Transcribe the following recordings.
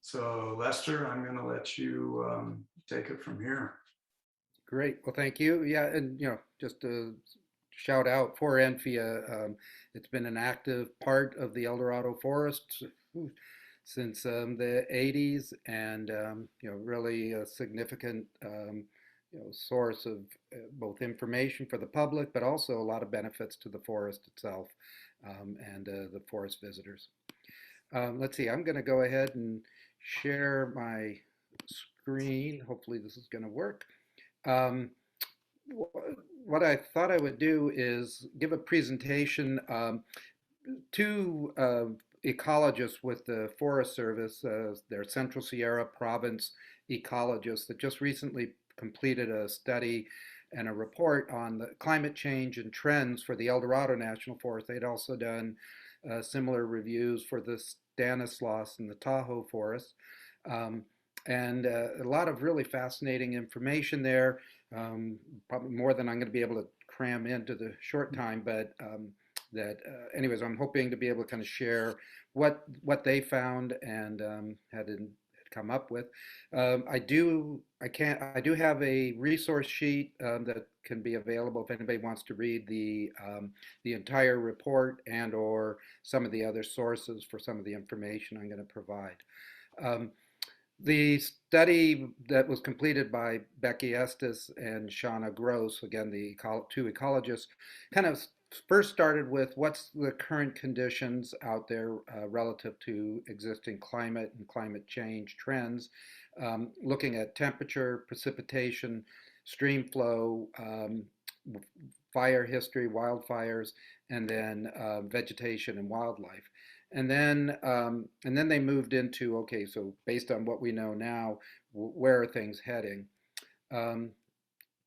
So Lester, I'm going to let you take it from here. Great. Well, thank you. Yeah, and just to shout out for Enfia, it's been an active part of the Eldorado Forest since the 80s, and really a significant source of both information for the public, but also a lot of benefits to the forest itself and the forest visitors. Let's see. I'm going to go ahead and share my screen. Hopefully, this is going to work. Um, what I thought I would do is give a presentation to ecologists with the Forest Service, their Central Sierra Province ecologists that just recently completed a study and a report on the climate change and trends for the Eldorado National Forest. They'd also done similar reviews for the Stanislaus and the Tahoe Forest. Um, and a lot of really fascinating information there, probably more than I'm going to be able to cram into the short time, but anyways, I'm hoping to be able to kind of share what they found and had come up with. I do have a resource sheet that can be available if anybody wants to read the entire report and or some of the other sources for some of the information I'm going to provide. Um, the study that was completed by Becky Estes and Shauna Gross, again, the two ecologists, kind of first started with what's the current conditions out there relative to existing climate and climate change trends, looking at temperature, precipitation, stream flow, fire history, wildfires, and then vegetation and wildlife. And then they moved into, okay, so based on what we know now, where are things heading? Um,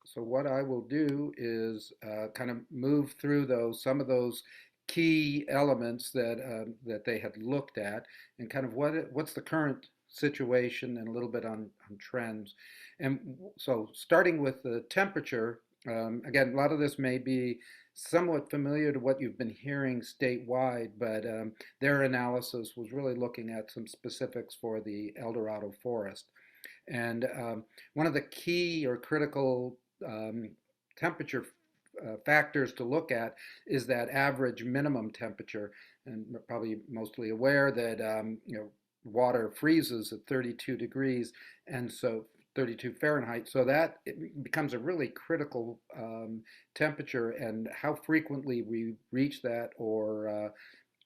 so what I will do is kind of move through some of those key elements that they had looked at, and kind of what's the current situation, and a little bit on trends. And so starting with the temperature, again, a lot of this may be somewhat familiar to what you've been hearing statewide, but their analysis was really looking at some specifics for the Eldorado Forest. And one of the key or critical temperature factors to look at is that average minimum temperature. And we're probably mostly aware that water freezes at 32 degrees, and so 32 Fahrenheit. So that it becomes a really critical temperature, and how frequently we reach that, or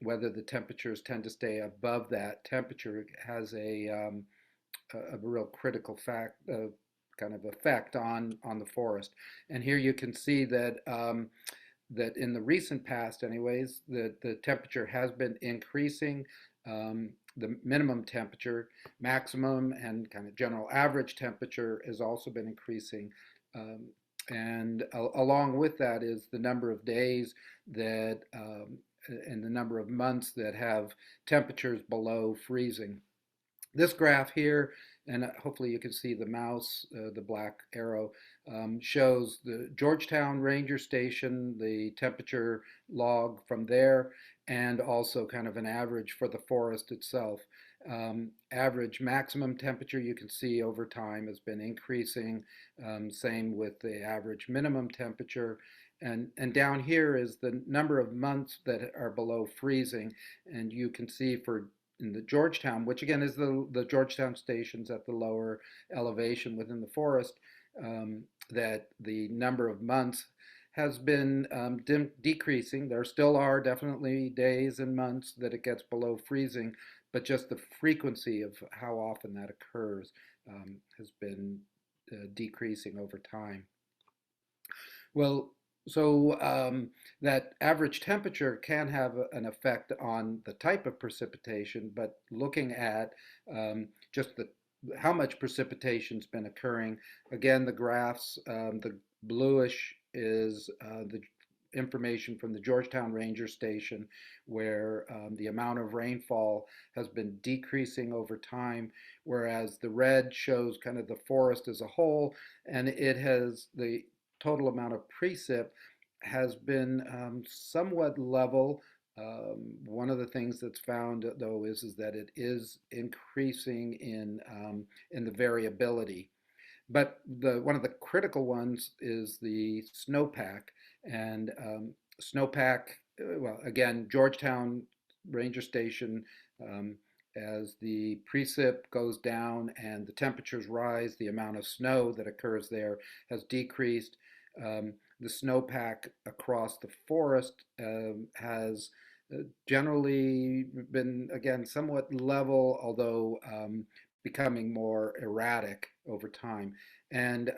whether the temperatures tend to stay above that temperature, has a real critical fact, kind of effect on the forest. And here you can see that that in the recent past, anyways, the temperature has been increasing. The minimum temperature, maximum, and kind of general average temperature has also been increasing. And along with that is the number of days that and the number of months that have temperatures below freezing. This graph here, and hopefully you can see the mouse, the black arrow, shows the Georgetown Ranger Station, the temperature log from there, and also kind of an average for the forest itself. Average maximum temperature you can see over time has been increasing, same with the average minimum temperature. And down here is the number of months that are below freezing, and you can see for in the Georgetown, which again is the Georgetown stations at the lower elevation within the forest, that the number of months has been decreasing. There still are definitely days and months that it gets below freezing, but just the frequency of how often that occurs has been decreasing over time. Well, so that average temperature can have an effect on the type of precipitation, but looking at just how much precipitation's been occurring, again, the graphs, the bluish is the information from the Georgetown Ranger Station, where the amount of rainfall has been decreasing over time, whereas the red shows kind of the forest as a whole, and it has the total amount of precip has been somewhat level, One of the things that's found though is that it is increasing in the variability. But one of the critical ones is the snowpack, and snowpack. Well, again, Georgetown Ranger Station. Um, as the precip goes down and the temperatures rise, the amount of snow that occurs there has decreased. The snowpack across the forest has generally been, again, somewhat level, although becoming more erratic over time. And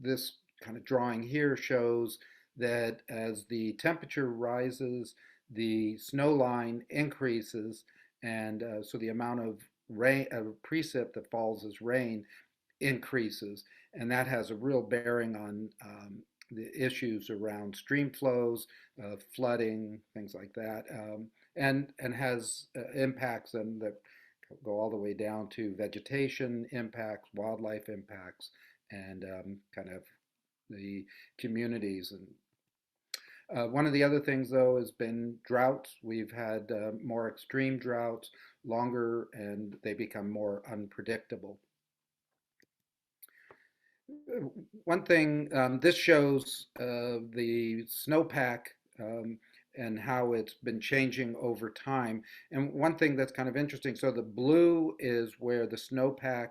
this kind of drawing here shows that as the temperature rises, the snow line increases, and so the amount of rain, precip that falls as rain increases, and that has a real bearing on the issues around stream flows, flooding, things like that, and has impacts and that go all the way down to vegetation impacts, wildlife impacts, and kind of the communities. And one of the other things, though, has been droughts. We've had more extreme droughts, longer, and they become more unpredictable. One thing, this shows the snowpack and how it's been changing over time. And one thing that's kind of interesting, so the blue is where the snowpack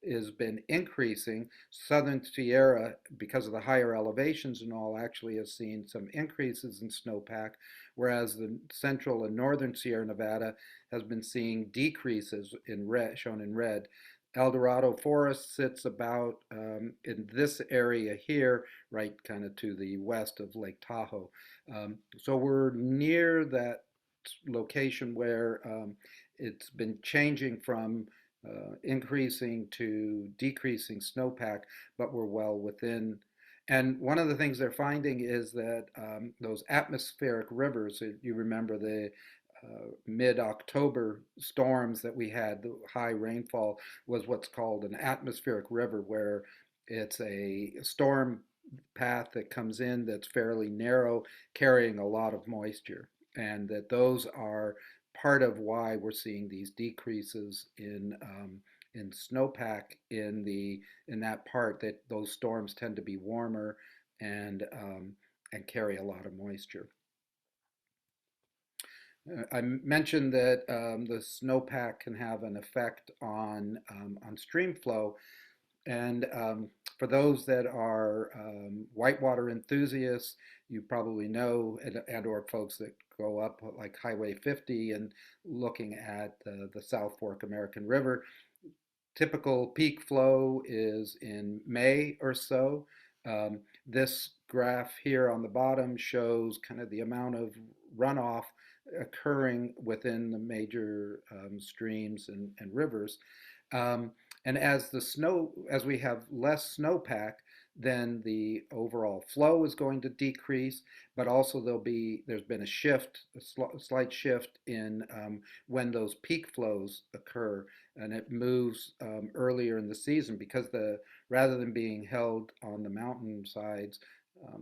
has been increasing. Southern Sierra, because of the higher elevations and all, actually has seen some increases in snowpack, whereas the central and northern Sierra Nevada has been seeing decreases in red, shown in red. Eldorado Forest sits about in this area here, right kind of to the west of Lake Tahoe. So we're near that location where it's been changing from increasing to decreasing snowpack, but we're well within. And one of the things they're finding is that those atmospheric rivers, you remember the mid-October storms that we had, the high rainfall, was what's called an atmospheric river, where it's a storm path that comes in that's fairly narrow, carrying a lot of moisture, and that those are part of why we're seeing these decreases in snowpack in that part. That those storms tend to be warmer and carry a lot of moisture. I mentioned that the snowpack can have an effect on stream flow, and for those that are whitewater enthusiasts, you probably know, and or folks that go up like Highway 50 and looking at the South Fork American River, typical peak flow is in May or so. This graph here on the bottom shows kind of the amount of runoff occurring within the major streams and rivers. And as we have less snowpack, then the overall flow is going to decrease, but also there's been a slight shift in when those peak flows occur, and it moves earlier in the season because rather than being held on the mountain sides,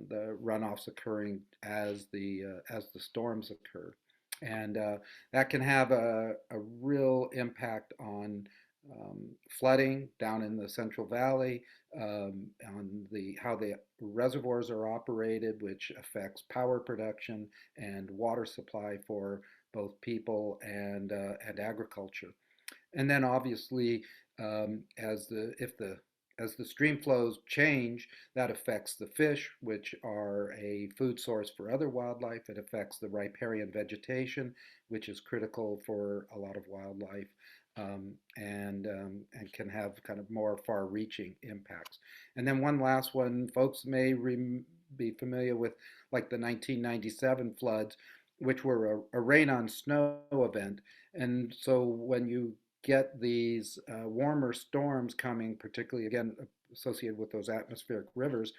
the runoffs occurring as the storms occur, and that can have a real impact on flooding down in the Central Valley, on how the reservoirs are operated, which affects power production and water supply for both people and agriculture. And then obviously, as the stream flows change, that affects the fish, which are a food source for other wildlife. It affects the riparian vegetation, which is critical for a lot of wildlife, and can have kind of more far-reaching impacts. And then one last one, folks may be familiar with, like the 1997 floods, which were a rain on snow event. And so when you get these warmer storms coming, particularly again associated with those atmospheric rivers,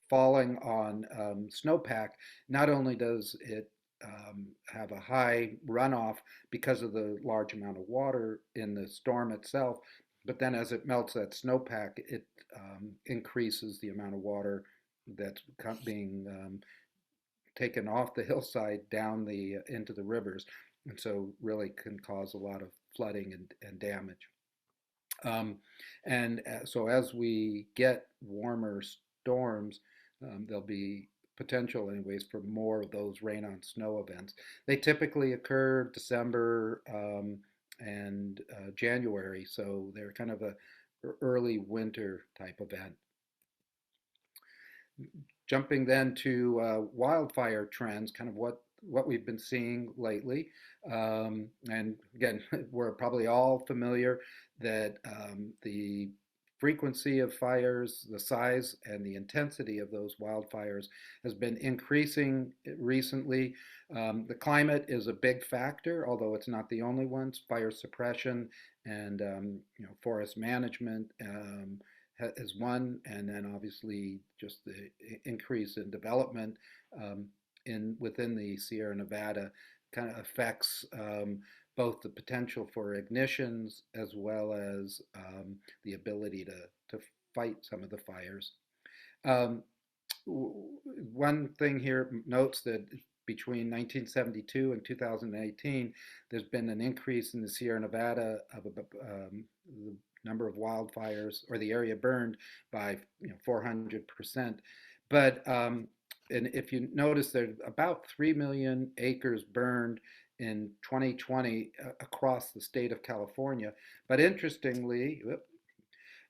falling on snowpack, not only does it have a high runoff because of the large amount of water in the storm itself, but then as it melts that snowpack, it increases the amount of water that's being taken off the hillside down the into the rivers, and so really can cause a lot of flooding and damage. Um, and so as we get warmer storms, there'll be potential, anyways, for more of those rain on snow events. They typically occur December and January, so they're kind of a early winter type event. Jumping then to wildfire trends, kind of what we've been seeing lately. And again, we're probably all familiar that the frequency of fires, the size and the intensity of those wildfires has been increasing recently. The climate is a big factor, although it's not the only one. Fire suppression and forest management is one, and then obviously just the increase in development in within the Sierra Nevada kind of affects both the potential for ignitions as well as the ability to fight some of the fires. Um, One thing here notes that between 1972 and 2018, there's been an increase in the Sierra Nevada of the number of wildfires or the area burned by 400%. But and if you notice, there's about 3 million acres burned in 2020 across the state of California. But interestingly,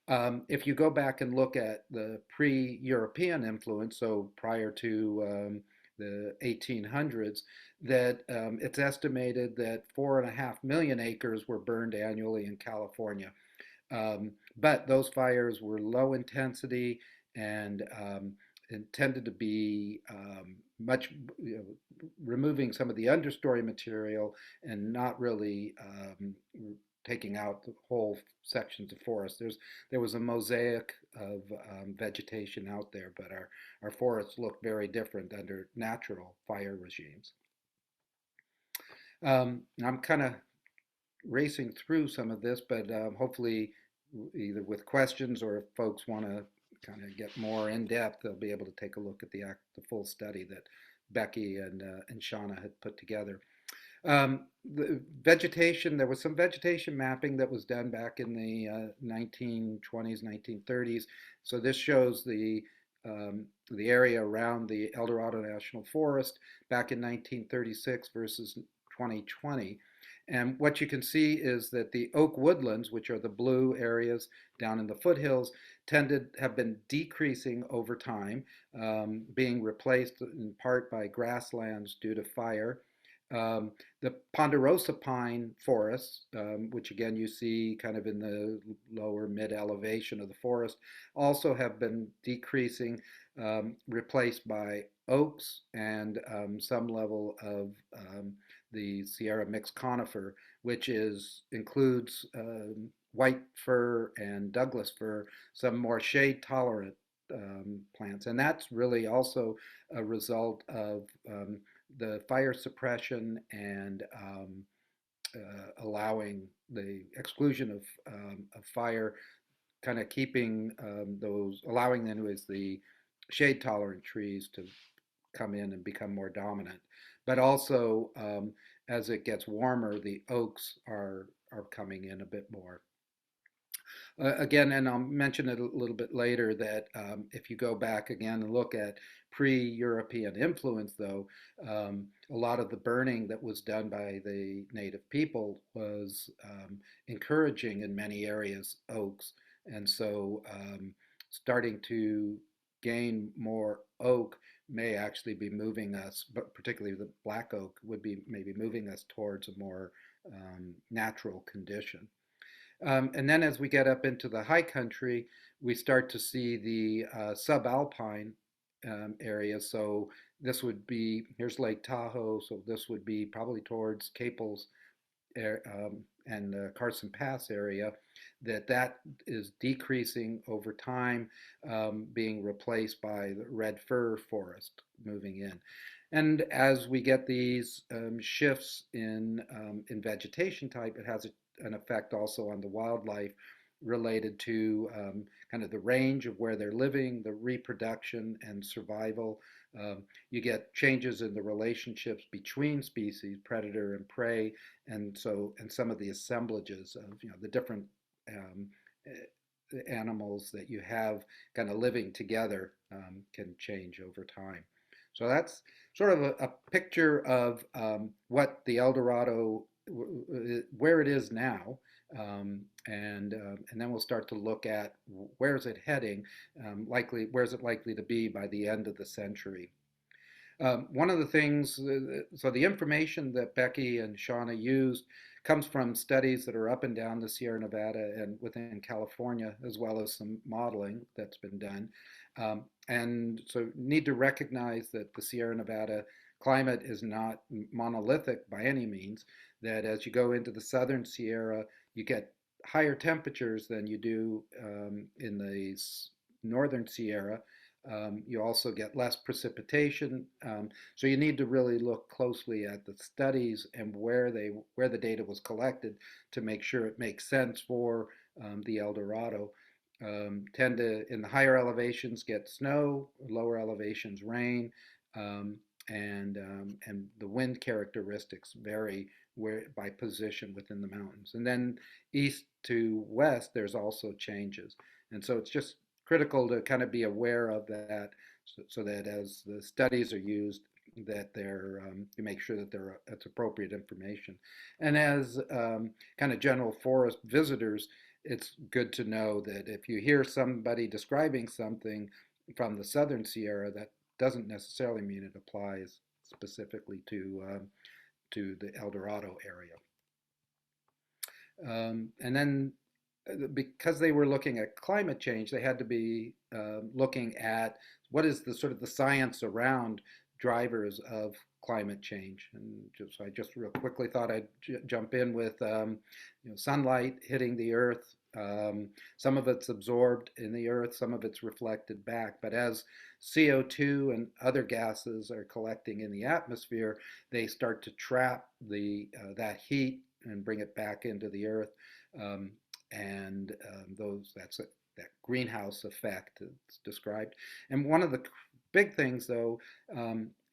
if you go back and look at the pre-European influence, so prior to the 1800s, that it's estimated that 4.5 million acres were burned annually in California. But those fires were low intensity and intended to be much, removing some of the understory material and not really taking out the whole sections of forest. There was a mosaic of vegetation out there, but our forests look very different under natural fire regimes. I'm kind of racing through some of this, but hopefully either with questions or if folks want to kind of get more in depth, they'll be able to take a look at the full study that Becky and Shauna had put together. The vegetation, there was some vegetation mapping that was done back in the 1920s, 1930s. So this shows the area around the Eldorado National Forest back in 1936 versus 2020. And what you can see is that the oak woodlands, which are the blue areas down in the foothills, have been decreasing over time, being replaced in part by grasslands due to fire. The ponderosa pine forests, which again you see kind of in the lower mid elevation of the forest, also have been decreasing, replaced by oaks and some level of the Sierra mixed conifer, which includes white fir and Douglas fir, some more shade tolerant plants. And that's really also a result of the fire suppression and allowing the exclusion of fire, kind of keeping allowing anyways the shade tolerant trees to come in and become more dominant. But also, as it gets warmer, the oaks are coming in a bit more. Again, and I'll mention it a little bit later, that if you go back again and look at pre-European influence, though, a lot of the burning that was done by the native people was encouraging in many areas oaks. And so starting to gain more oak may actually be moving us, but particularly the black oak would be maybe moving us towards a more natural condition. And then as we get up into the high country, we start to see the subalpine areas. So this would be, here's Lake Tahoe, so this would be probably towards Caples and Carson Pass area, that is decreasing over time, being replaced by the red fir forest moving in. And as we get these shifts in vegetation type, it has an effect also on the wildlife related to kind of the range of where they're living, the reproduction and survival You get changes in the relationships between species, predator and prey, and some of the assemblages of the different um, animals that you have kind of living together can change over time. So that's sort of a picture of what the Eldorado, where it is now, and then we'll start to look at where is it heading, likely where is it likely to be by the end of the century. One of the things, so the information that Becky and Shauna used comes from studies that are up and down the Sierra Nevada and within California, as well as some modeling that's been done. And so need to recognize that the Sierra Nevada climate is not monolithic by any means, that as you go into the southern Sierra, you get higher temperatures than you do in the northern Sierra. You also get less precipitation, so you need to really look closely at the studies and where the data was collected to make sure it makes sense for the Eldorado. Tend to in the higher elevations get snow, lower elevations rain, um, and the wind characteristics vary where by position within the mountains. And then east to west, there's also changes, and so it's just critical to kind of be aware of that, so that as the studies are used, that they're you make sure that it's appropriate information. And as kind of general forest visitors, it's good to know that if you hear somebody describing something from the southern Sierra, that doesn't necessarily mean it applies specifically to the Eldorado area. And then because they were looking at climate change, they had to be looking at what is the sort of the science around drivers of climate change. And I just real quickly thought I'd jump in with sunlight hitting the earth. Some of it's absorbed in the earth, some of it's reflected back. But as CO2 and other gases are collecting in the atmosphere, they start to trap that heat and bring it back into the earth. Um, and that greenhouse effect that's described. And one of the big things, though,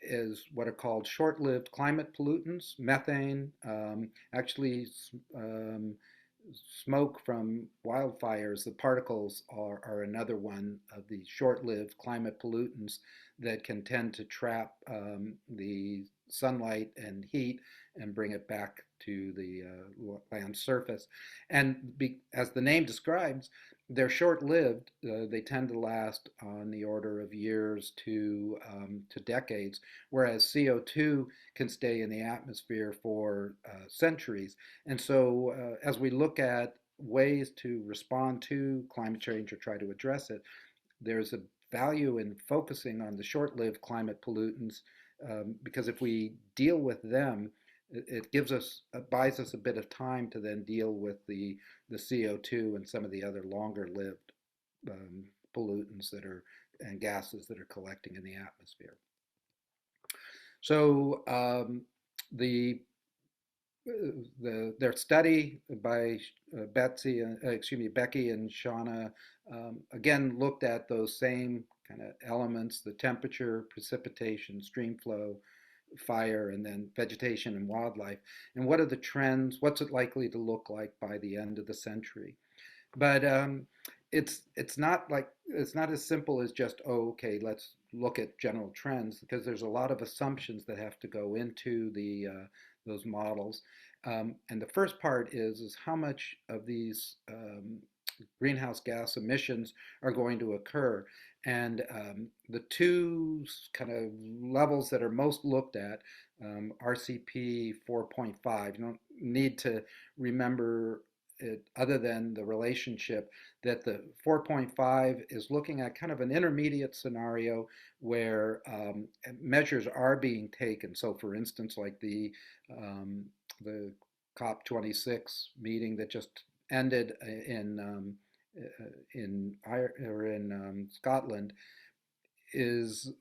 is what are called short-lived climate pollutants. Methane, actually, smoke from wildfires, the particles are another one of the short-lived climate pollutants that can tend to trap the sunlight and heat and bring it back to the land surface. And as the name describes, they're short-lived. They tend to last on the order of years to decades, whereas CO2 can stay in the atmosphere for centuries. And so, as we look at ways to respond to climate change or try to address it, there's a value in focusing on the short-lived climate pollutants, because if we deal with them, it buys us a bit of time to then deal with the CO2 and some of the other longer-lived pollutants and gases that are collecting in the atmosphere. So the their study by Becky and Shauna again looked at those same kind of elements: the temperature, precipitation, stream flow, fire, and then vegetation and wildlife. And what are the trends? What's it likely to look like by the end of the century? But it's not as simple as just, oh, okay, let's look at general trends, because there's a lot of assumptions that have to go into those models. And the first part is how much of these greenhouse gas emissions are going to occur. And the two kind of levels that are most looked at, RCP 4.5, you don't need to remember it, other than the relationship that the 4.5 is looking at kind of an intermediate scenario where measures are being taken. So, for instance, like the COP26 meeting that just ended in Scotland, is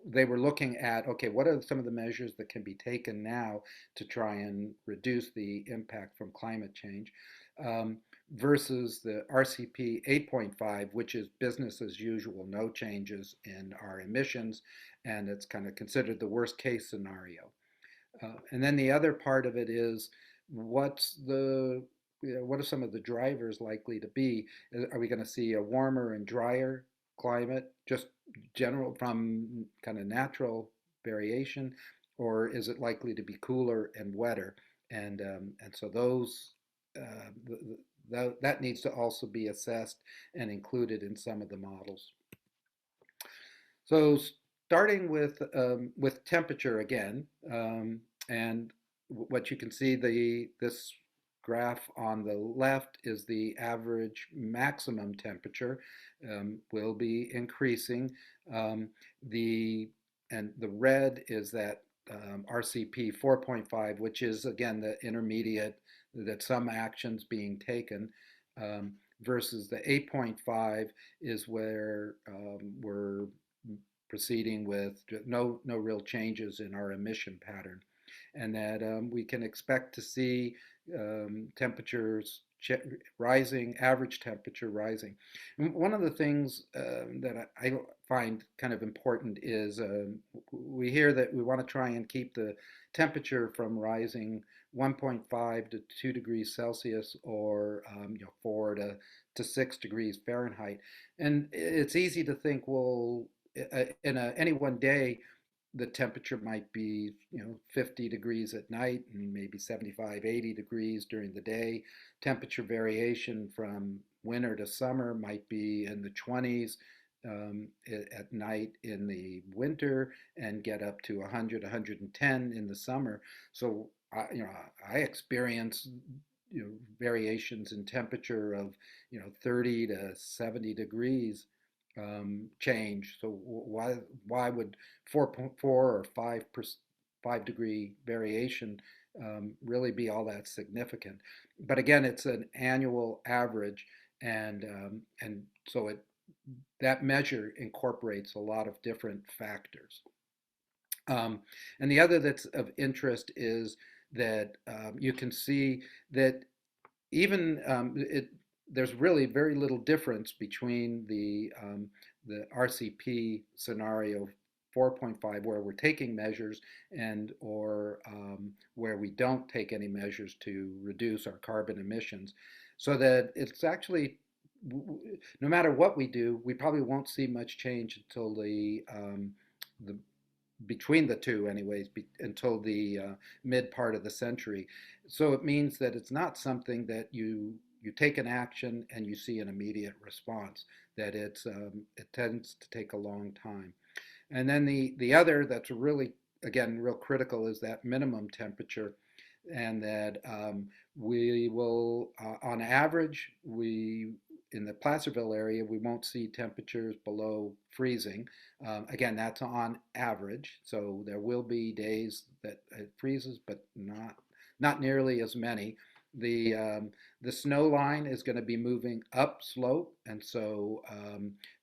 they were looking at, okay, what are some of the measures that can be taken now to try and reduce the impact from climate change. um, versus the RCP 8.5, which is business as usual, no changes in our emissions, and it's kind of considered the worst case scenario. And then the other part of it is what's the what are some of the drivers likely to be? Are we going to see a warmer and drier climate, just general from kind of natural variation, or is it likely to be cooler and wetter? And so those that needs to also be assessed and included in some of the models. So starting with temperature again, and what you can see this graph on the left is the average maximum temperature will be increasing. Um, the the red is that RCP 4.5, which is again the intermediate that some actions being taken. Versus the 8.5 is where we're proceeding with no real changes in our emission pattern, and that we can expect to see temperatures rising, average temperature rising. And one of the things that I find kind of important is we hear that we want to try and keep the temperature from rising 1.5 to 2 degrees Celsius or 4 to 6 degrees Fahrenheit. And it's easy to think, well, in any one day, the temperature might be 50 degrees at night and maybe 75 80 degrees during the day. Temperature variation from winter to summer might be in the 20s at night in the winter and get up to 100 110 in the summer. So I experience variations in temperature of 30 to 70 degrees change. So why would 4.4 or 5 degree variation really be all that significant? But again, it's an annual average, and so that measure incorporates a lot of different factors. And the other that's of interest is that you can see that even there's really very little difference between the RCP scenario 4.5 where we're taking measures and or where we don't take any measures to reduce our carbon emissions. So that it's actually, no matter what we do, we probably won't see much change until the between the two anyways until the mid part of the century. So it means that it's not something that you take an action and you see an immediate response, that it tends to take a long time. And then the other that's really, again, real critical is that minimum temperature, and that we will, on average, we in the Placerville area, we won't see temperatures below freezing. Again, that's on average, so there will be days that it freezes, but not nearly as many. The snow line is going to be moving up slope, and so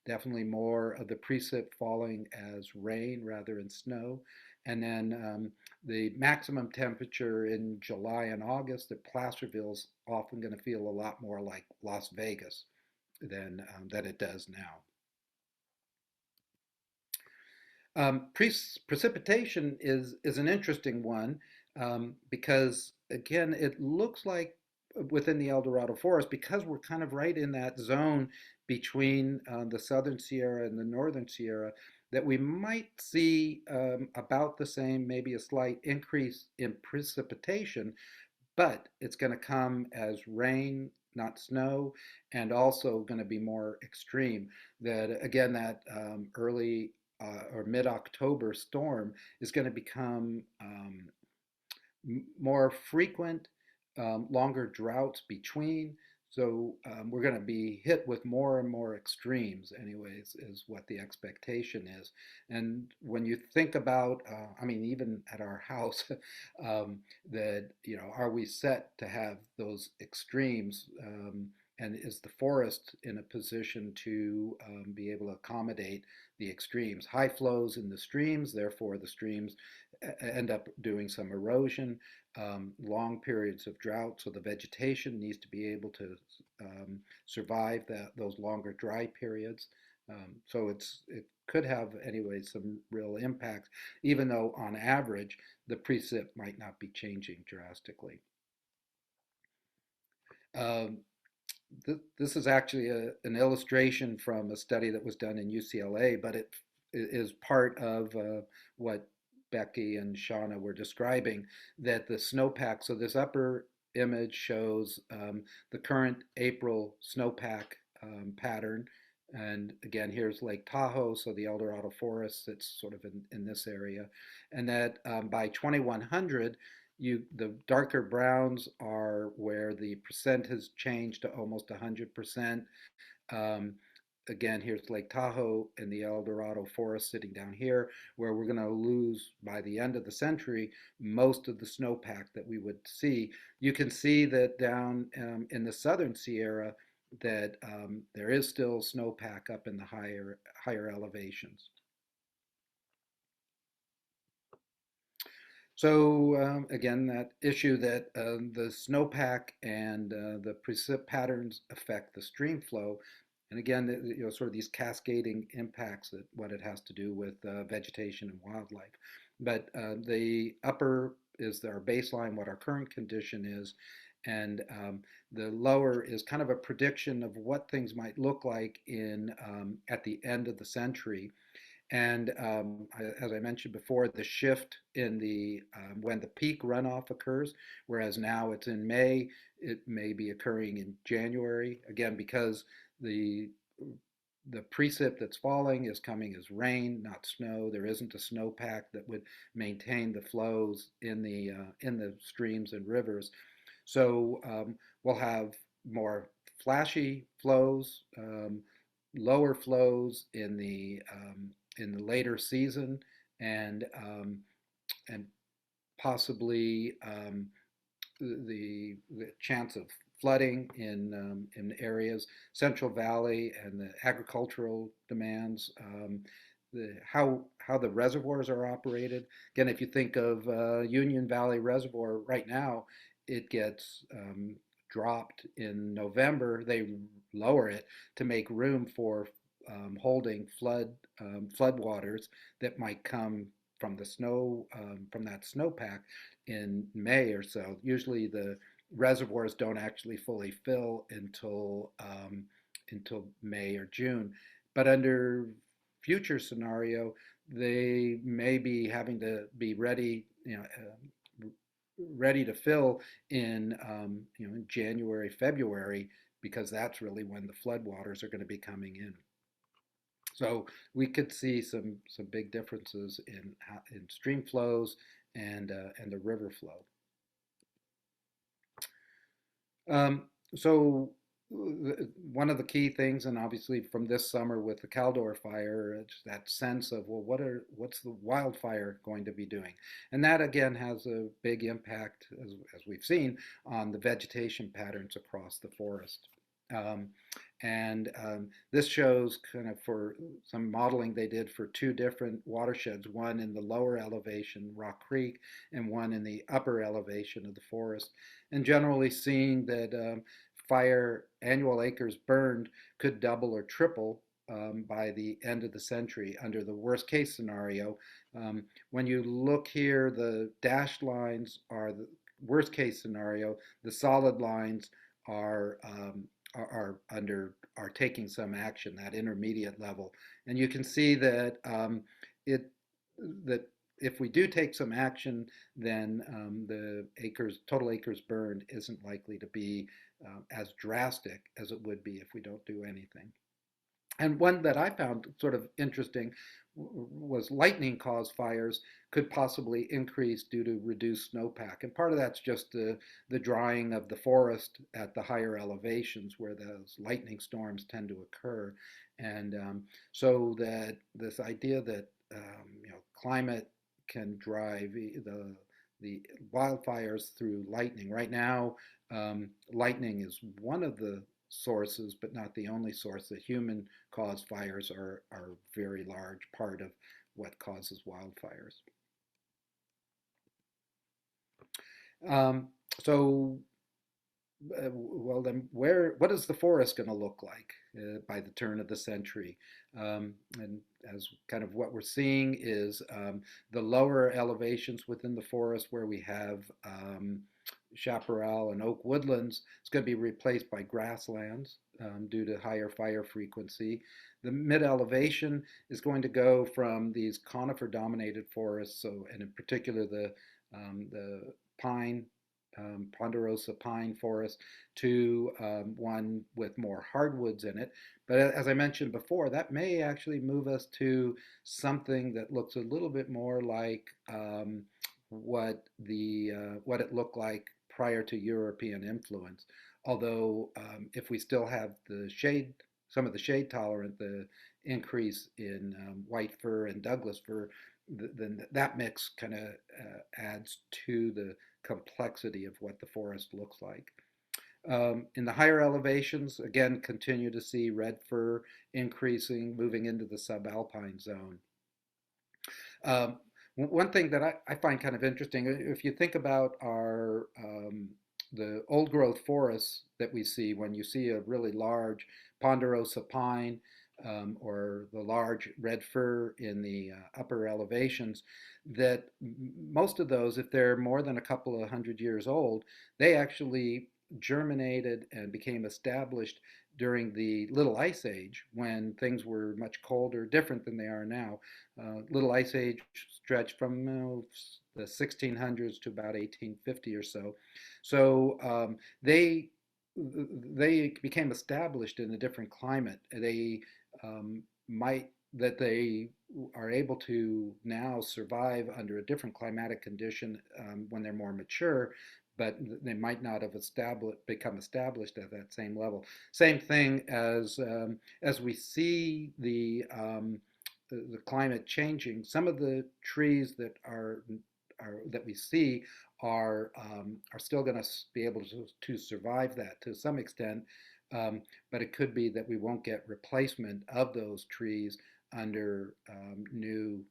definitely more of the precip falling as rain rather than snow. And then the maximum temperature in July and August at Placerville's often going to feel a lot more like Las Vegas than it does now. Precipitation is an interesting one because again, it looks like within the Eldorado Forest, because we're kind of right in that zone between the Southern Sierra and the Northern Sierra, that we might see about the same, maybe a slight increase in precipitation, but it's going to come as rain, not snow, and also going to be more extreme. That again, that early or mid-October storm is going to become more frequent, longer droughts between. So we're going to be hit with more and more extremes, anyways, is what the expectation is. And when you think about, I mean, even at our house, that are we set to have those extremes? And is the forest in a position to be able to accommodate the extremes? High flows in the streams, therefore the streams end up doing some erosion, long periods of drought. So the vegetation needs to be able to survive those longer dry periods. So it could have anyway some real impacts, even though on average the precip might not be changing drastically. Um, this is actually an illustration from a study that was done in UCLA, but it is part of what Becky and Shauna were describing, that the snowpack, so this upper image shows the current April snowpack pattern. And again, here's Lake Tahoe, so the Eldorado Forest that's sort of in this area. And that by 2100, the darker browns are where the percent has changed to almost 100%. Um, Again, here's Lake Tahoe and the Eldorado Forest sitting down here, where we're going to lose by the end of the century most of the snowpack that we would see. You can see that down in the southern Sierra that there is still snowpack up in the higher elevations. So again, that issue that the snowpack and the precip patterns affect the stream flow, and again, sort of these cascading impacts that what it has to do with vegetation and wildlife. But the upper is our baseline, what our current condition is, and the lower is kind of a prediction of what things might look like in at the end of the century. And as I mentioned before, the shift in the when the peak runoff occurs, whereas now it's in May, it may be occurring in January again because the the precip that's falling is coming as rain, not snow. There isn't a snowpack that would maintain the flows in the streams and rivers. So we'll have more flashy flows, lower flows in the later season, and and possibly the chance of flooding in areas, Central Valley, and the agricultural demands. How the reservoirs are operated. Again, if you think of Union Valley Reservoir right now, it gets dropped in November. They lower it to make room for holding flood waters that might come from the snow from that snowpack in May or so. Usually the reservoirs don't actually fully fill until May or June, but under future scenario, they may be having to be ready, ready to fill in January, February, because that's really when the floodwaters are going to be coming in. So we could see some big differences in stream flows and the river flow. So one of the key things, and obviously from this summer with the Caldor fire, it's that sense of, well, what's the wildfire going to be doing? And that again has a big impact, as we've seen, on the vegetation patterns across the forest. Um, and this shows kind of for some modeling they did for two different watersheds, one in the lower elevation, Rock Creek, and one in the upper elevation of the forest. And generally seeing that fire annual acres burned could double or triple by the end of the century under the worst case scenario. When you look here, the dashed lines are the worst case scenario. The solid lines are are taking some action, that intermediate level, and you can see that it that if we do take some action, then the total acres burned isn't likely to be as drastic as it would be if we don't do anything. And one that I found sort of interesting was lightning caused fires could possibly increase due to reduced snowpack. And part of that's just the drying of the forest at the higher elevations where those lightning storms tend to occur. And so that this idea that climate can drive the wildfires through lightning. Right now, lightning is one of the sources, but not the only source. The human caused fires are a very large part of what causes wildfires. Um, so well, then, what is the forest going to look like by the turn of the century? And as kind of what we're seeing is the lower elevations within the forest where we have chaparral and oak woodlands, it's going to be replaced by grasslands due to higher fire frequency. The mid elevation is going to go from these conifer dominated forests, so, and in particular the pine ponderosa pine forest to one with more hardwoods in it. But as I mentioned before, that may actually move us to something that looks a little bit more like what it looked like prior to European influence. Although if we still have the shade, some of the shade tolerant, the increase in white fir and Douglas fir, then that mix kind of adds to the complexity of what the forest looks like. In the higher elevations, again, continue to see red fir increasing, moving into the subalpine zone. Um, One thing that I find kind of interesting, if you think about the old growth forests that we see, when you see a really large ponderosa pine or the large red fir in the upper elevations, that most of those, if they're more than a couple of hundred years old, they actually germinated and became established during the Little Ice Age when things were much colder, different than they are now. Little Ice Age stretched from the 1600s to about 1850 or so. So they became established in a different climate. They might that they are able to now survive under a different climatic condition when they're more mature, but they might not have become established at that same level. Same thing as we see the climate changing. Some of the trees that we see are still going to be able to survive that to some extent, but it could be that we won't get replacement of those trees under new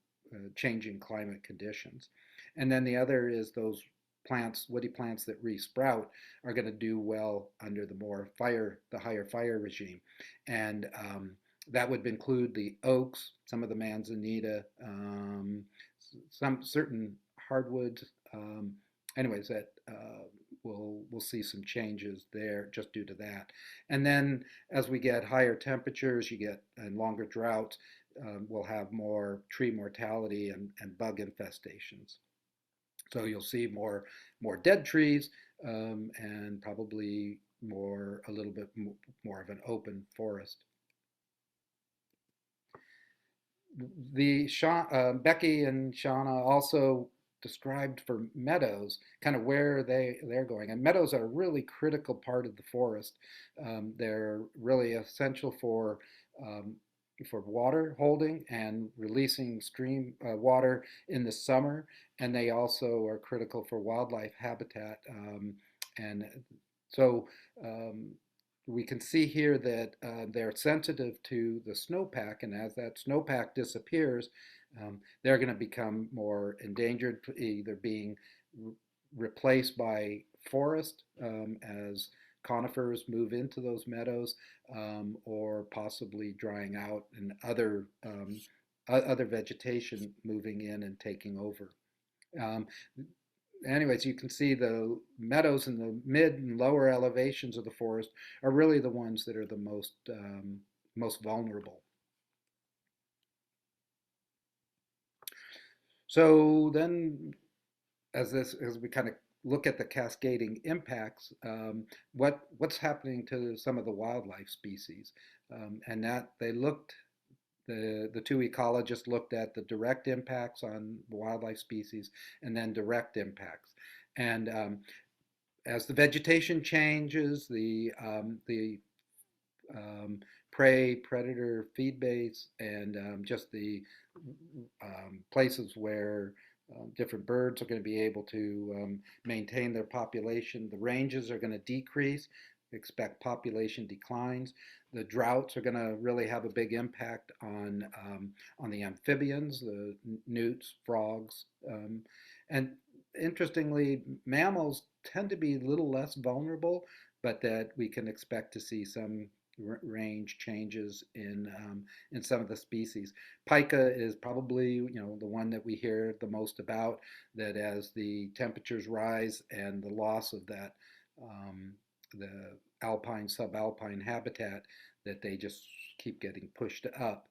changing climate conditions. And then the other is those plants, woody plants that resprout, are going to do well under the higher fire regime, and that would include the oaks, some of the manzanita, some certain hardwoods. Anyways, that we'll see some changes there just due to that. And then as we get higher temperatures, you get and longer droughts, we'll have more tree mortality and bug infestations. So you'll see more dead trees and probably a little bit more of an open forest. Becky and Shauna also described for meadows kind of where they're going. And meadows are a really critical part of the forest. They're really essential um, for water holding and releasing stream water in the summer, and they also are critical for wildlife habitat. And so we can see here that they're sensitive to the snowpack, and as that snowpack disappears, they're going to become more endangered, either being replaced by forest as conifers move into those meadows, or possibly drying out and other vegetation moving in and taking over. Um, Anyways, you can see the meadows in the mid and lower elevations of the forest are really the ones that are the most vulnerable. So then, as we kind of look at the cascading impacts, what's happening to some of the wildlife species, and that they looked. The two ecologists looked at the direct impacts on wildlife species and then direct impacts. And as the vegetation changes, the prey predator feed base and just the places where different birds are going to be able to maintain their population. The ranges are going to decrease. We expect population declines. The droughts are going to really have a big impact on the amphibians, the newts, frogs, and interestingly, mammals tend to be a little less vulnerable, but that we can expect to see some range changes in some of the species. Pika is probably, the one that we hear the most about. That as the temperatures rise and the loss of that the alpine subalpine habitat, that they just keep getting pushed up.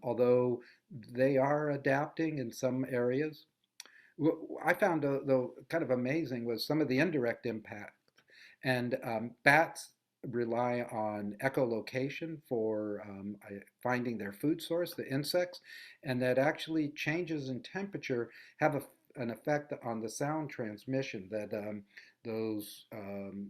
Although they are adapting in some areas. I found, though, kind of amazing was some of the indirect impact. And bats rely on echolocation for finding their food source, the insects, and that actually changes in temperature have an effect on the sound transmission, that those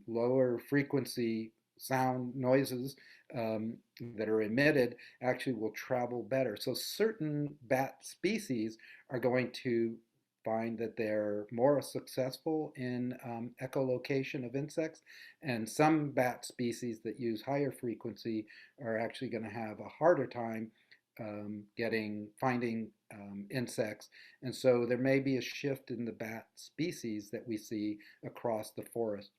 lower frequency sound noises that are emitted actually will travel better. So certain bat species are going to find that they're more successful in echolocation of insects, and some bat species that use higher frequency are actually going to have a harder time finding insects. And so there may be a shift in the bat species that we see across the forest.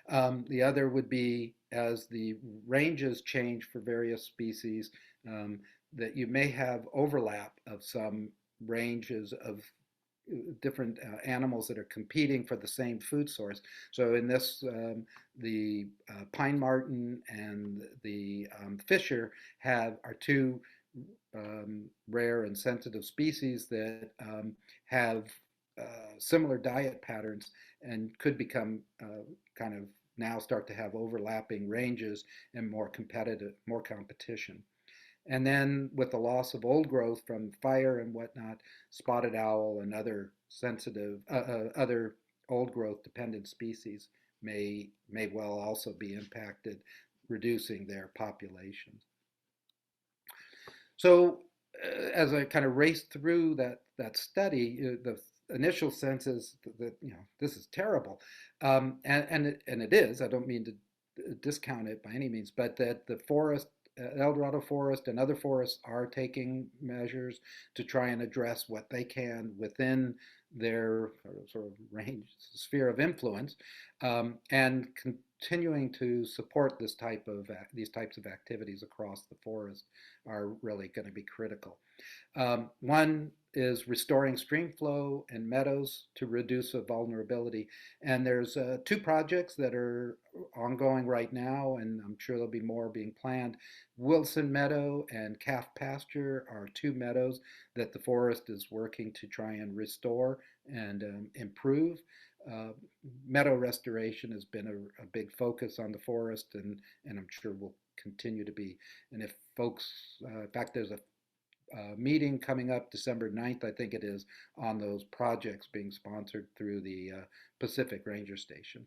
The other would be as the ranges change for various species, that you may have overlap of some ranges of different animals that are competing for the same food source. So in this, the pine marten and the fisher are two rare and sensitive species that have similar diet patterns and could become kind of now start to have overlapping ranges and more competition. And then with the loss of old growth from fire and whatnot, spotted owl and other other old growth dependent species may well also be impacted, reducing their populations. So as I kind of raced through that study, the initial sense is that this is terrible, and it is. I don't mean to discount it by any means, but that the forest, Eldorado Forest and other forests are taking measures to try and address what they can within their sort of range sphere of influence, and continuing to support these types of activities across the forest are really going to be critical. One is restoring stream flow and meadows to reduce the vulnerability. And there's two projects that are ongoing right now, and I'm sure there'll be more being planned. Wilson Meadow and Calf Pasture are two meadows that the forest is working to try and restore and improve. Meadow restoration has been a big focus on the forest, and I'm sure will continue to be. And if folks, in fact, there's a meeting coming up December 9th, I think it is, on those projects being sponsored through the Pacific Ranger Station.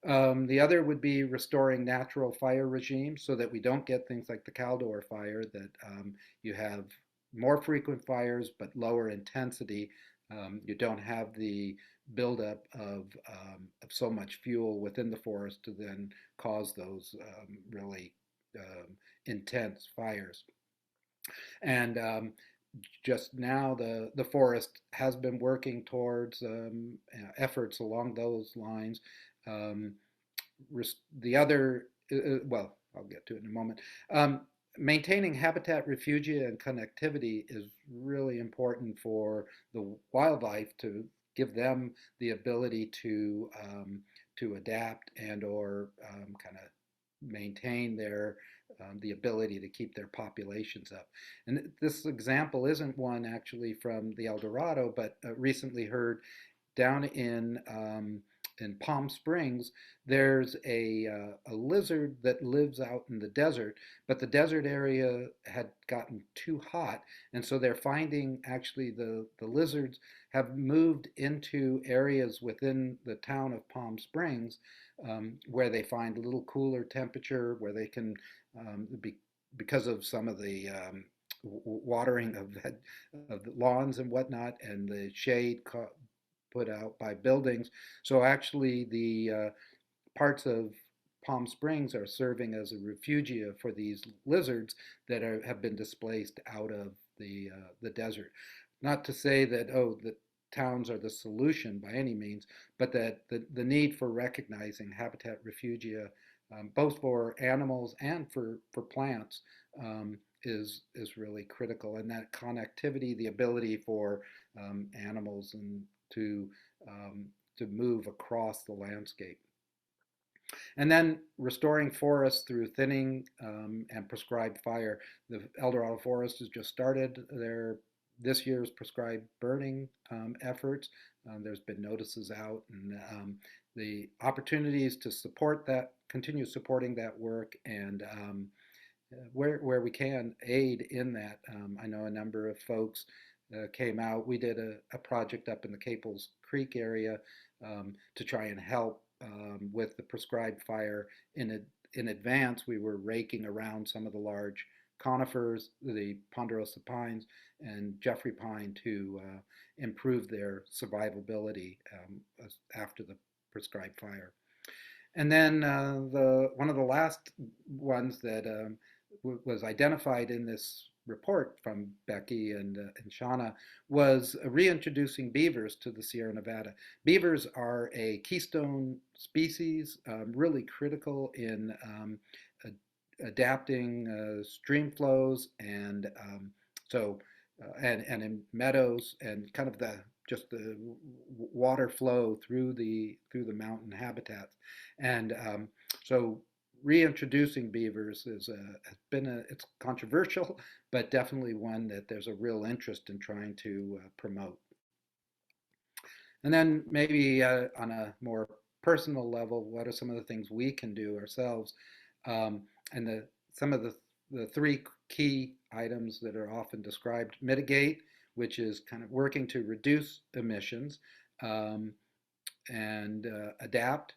The other would be restoring natural fire regimes so that we don't get things like the Caldor fire, that you have more frequent fires but lower intensity. You don't have the buildup of so much fuel within the forest to then cause those really intense fires. And just now, the forest has been working towards efforts along those lines. Um, the other, well, I'll get to it in a moment. Maintaining habitat refugia and connectivity is really important for the wildlife, to give them the ability to adapt and or kind of maintain the ability to keep their populations up. And this example isn't one actually from the Eldorado, but recently heard down in Palm Springs. There's a lizard that lives out in the desert, but the desert area had gotten too hot, and so they're finding actually the lizards have moved into areas within the town of Palm Springs, where they find a little cooler temperature, where they can, because of some of the watering of the lawns and whatnot, and the shade put out by buildings. So actually the parts of Palm Springs are serving as a refugia for these lizards that have been displaced out of the desert. Not to say that, towns are the solution by any means, but that the need for recognizing habitat refugia, both for animals and for plants, is really critical. And that connectivity, the ability for animals and um, to move across the landscape. And then restoring forests through thinning and prescribed fire. The Eldorado Forest has just started their this year's prescribed burning efforts. There's been notices out, and the opportunities to support that, continue supporting that work, and where we can aid in that. I know a number of folks came out. We did a project up in the Caples Creek area to try and help with the prescribed fire. In advance, we were raking around some of the large conifers, the ponderosa pines and Jeffrey pine, to improve their survivability after the prescribed fire. And then one of the last ones that was identified in this report from Becky and Shauna was reintroducing beavers to the Sierra Nevada. Beavers are a keystone species, really critical in adapting stream flows, and and in meadows, and kind of the just the water flow through the mountain habitats. And so reintroducing beavers has been it's controversial, but definitely one that there's a real interest in trying to promote. And then maybe on a more personal level, what are some of the things we can do ourselves? And some of the three key items that are often described: mitigate, which is kind of working to reduce emissions, um, and adapt,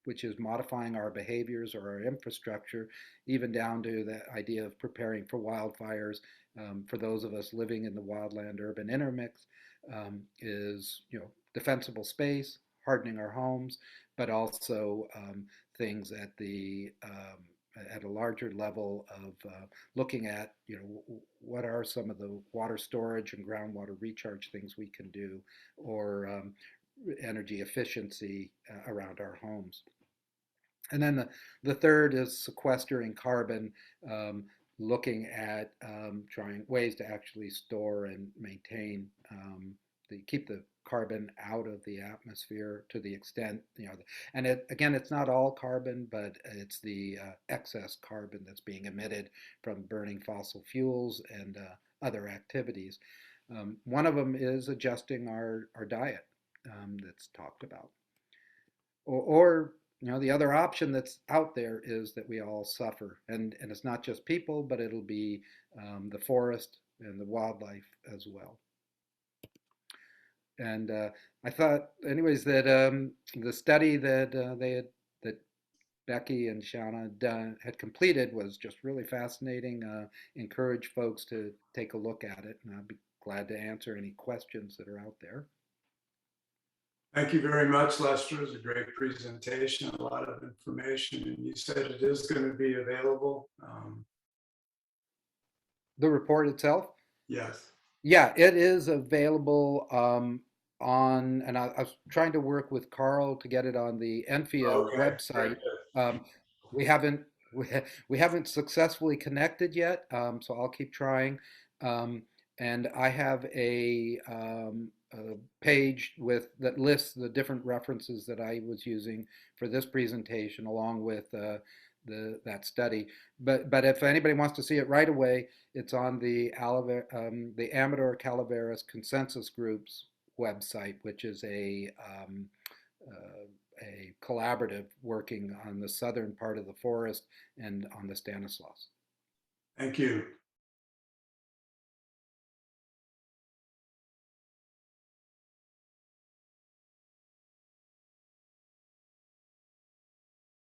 which is modifying our behaviors or our infrastructure, even down to the idea of preparing for wildfires. For those of us living in the wildland urban intermix, is defensible space, hardening our homes, but also things at a larger level of looking at what are some of the water storage and groundwater recharge things we can do, or energy efficiency around our homes. And then the third is sequestering carbon, looking at trying ways to actually store and maintain keep the carbon out of the atmosphere to the extent, and again, it's not all carbon, but it's the excess carbon that's being emitted from burning fossil fuels and other activities. One of them is adjusting our diet, that's talked about. Or the other option that's out there is that we all suffer, and it's not just people, but it'll be the forest and the wildlife as well. And I thought, anyways, that the study that that Becky and Shauna had completed was just really fascinating. Encourage folks to take a look at it, and I'd be glad to answer any questions that are out there. Thank you very much, Lester. It was a great presentation, a lot of information, and you said it is going to be available. The report itself? Yes. Yeah, it is available and I was trying to work with Carl to get it on the Enfia Okay, very website. good. We haven't we haven't successfully connected yet, so I'll keep trying. Um, and I have a page that lists the different references that I was using for this presentation, along with that study. But if anybody wants to see it right away, it's on the Amador Calaveras Consensus Group's website, which is a collaborative working on the southern part of the forest and on the Stanislaus. Thank you.